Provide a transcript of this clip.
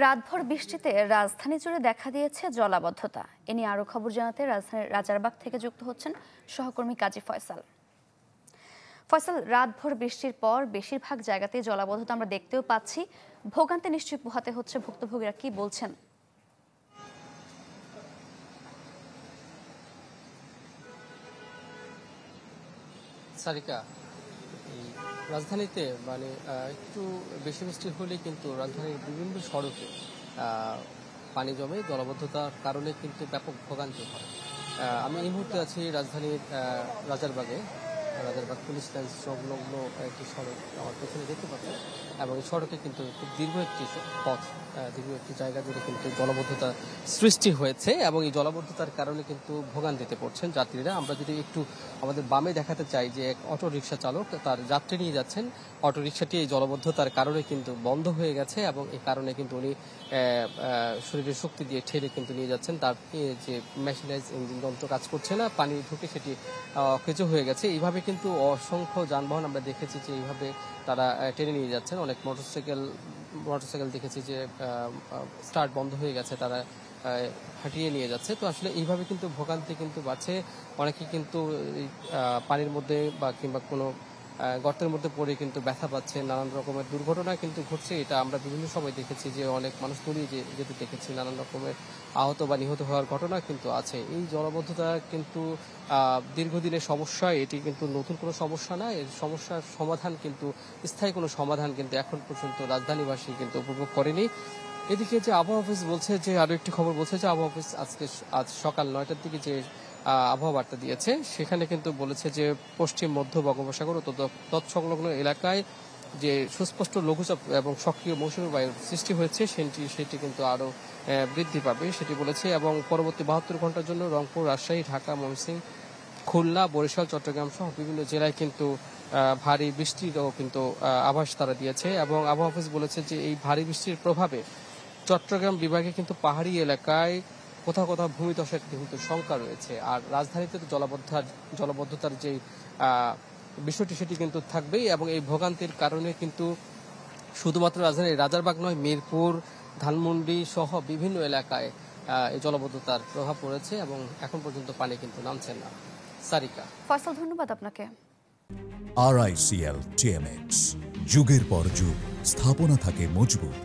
রাতভর বৃষ্টিতে রাজধানী জুড়ে দেখা দিয়েছে জলাবদ্ধতা। এ নিয়ে আরো খবর জানাতে রাজধানীর রাজারবাগ থেকে যুক্ত হচ্ছেন সহকর্মী কাজী ফয়সাল। রাতভর বৃষ্টির পর বেশিরভাগ জায়গাতেই জলাবদ্ধতা আমরা দেখতেও পাচ্ছি। ভোগান্তি নিশ্চয়ই পোহাতে হচ্ছে ভুক্তভোগীরা, কি বলছেন? সারিকা, এই রাজধানীতে একটু বেশি বৃষ্টি হলে কিন্তু রাজধানীর বিভিন্ন সড়কে পানি জমে, জলাবদ্ধতার কারণে কিন্তু ব্যাপক ভোগান্তি হয়। আমি এই মুহূর্তে আছি রাজধানীর রাজারবাগে। রাজারবাগ পুলিশ লাইন সংলগ্ন একটি সড়ক আমার পেছনে দেখতে পাচ্ছি, এবং এই সড়কে কিন্তু খুব দীর্ঘ একটি পথ, দীর্ঘ একটি জায়গা জুড়ে কিন্তু জলাবদ্ধতা সৃষ্টি হয়েছে, এবং এই জলাবদ্ধতার কারণে কিন্তু ভোগান্তিতে পড়ছেন যাত্রীরা। আমরা যদি একটু আমাদের বামে দেখাতে চাই যে এক অটো রিকশা চালক তার যাত্রী নিয়ে যাচ্ছেন, অটো রিকশাটি এই জলাবদ্ধতার কারণে কিন্তু বন্ধ হয়ে গেছে, এবং এই কারণে কিন্তু উনি শরীরের শক্তি দিয়ে ঠেলে কিন্তু নিয়ে যাচ্ছেন। তার যে মেশিনাইজ ইঞ্জিন যন্ত্র কাজ করছে না, পানি ঢুকে সেটি অকেজো হয়ে গেছে। এইভাবে কিন্তু অসংখ্য যানবাহন আমরা দেখেছি যে এইভাবে তারা টেনে নিয়ে যাচ্ছেন। অনেক মোটরসাইকেল দেখেছি যে স্টার্ট বন্ধ হয়ে গেছে, তারা হাঁটিয়ে নিয়ে যাচ্ছে। তো আসলে এইভাবে কিন্তু ভোগান্তি কিন্তু বাড়ছে। অনেকে কিন্তু পানির মধ্যে বা কিংবা কোনো গর্তের মধ্যে পড়ে কিন্তু ব্যথা পাচ্ছে, নানান রকমের দুর্ঘটনা কিন্তু ঘটছে। এটা আমরা বিভিন্ন সময় দেখেছি যে অনেক মানুষ তলিয়ে যেতে দেখেছি, নানান রকমের আহত বা নিহত হওয়ার ঘটনা কিন্তু আছে। এই জলাবদ্ধতা কিন্তু দীর্ঘদিনের সমস্যা, এটি কিন্তু নতুন কোনো সমস্যা না। এর সমস্যার সমাধান কিন্তু স্থায়ী কোনো সমাধান কিন্তু এখন পর্যন্ত রাজধানীবাসী কিন্তু উপভোগ করেনি। এদিকে যে আবহাওয়া অফিস বলছে, যে আরো একটি খবর বলছে যে আবহাওয়া অফিস আজ সকাল 9টার দিকে যে আবহাওয়া বার্তা দিয়েছে, সেখানে কিন্তু বলেছে যে পশ্চিম মধ্য বঙ্গোপসাগর ও তৎসংলগ্ন এলাকায় যে সুস্পষ্ট লঘুচাপ এবং সক্রিয় মৌসুমী বায়ুর সৃষ্টি হয়েছে সেটি কিন্তু আরো বৃদ্ধি পাবে সেটি বলেছে। এবং পরবর্তী 72 ঘন্টার জন্য রংপুর, রাজশাহী, ঢাকা, ময়মনসিংহ, খুলনা, বরিশাল, চট্টগ্রাম সহ বিভিন্ন জেলায় কিন্তু ভারী বৃষ্টিরও কিন্তু আভাস তারা দিয়েছে। এবং আবহাওয়া অফিস বলেছে যে এই ভারী বৃষ্টির প্রভাবে চট্টগ্রাম বিভাগে কিন্তু পাহাড়ি এলাকায় কোথাও কোথাও ভূমিধসের কিন্তু শঙ্কা রয়েছে। আর রাজধানীতে তো জলাবদ্ধতার যে বিষয়টি সেটি কিন্তু থাকবেই, এবং এই ভোগান্তির কারণে কিন্তু শুধুমাত্র রাজধানীর রাজারবাগ নয়, মিরপুর, ধানমন্ডি সহ বিভিন্ন এলাকায় এই জলাবদ্ধতার প্রভাব পড়েছে, এবং এখন পর্যন্ত পানি কিন্তু নামছে না। সারিকা, ফয়সাল, ধন্যবাদ আপনাকে। RICL TMX, যুগের পর যুগ স্থাপনা থাকে মজবুত।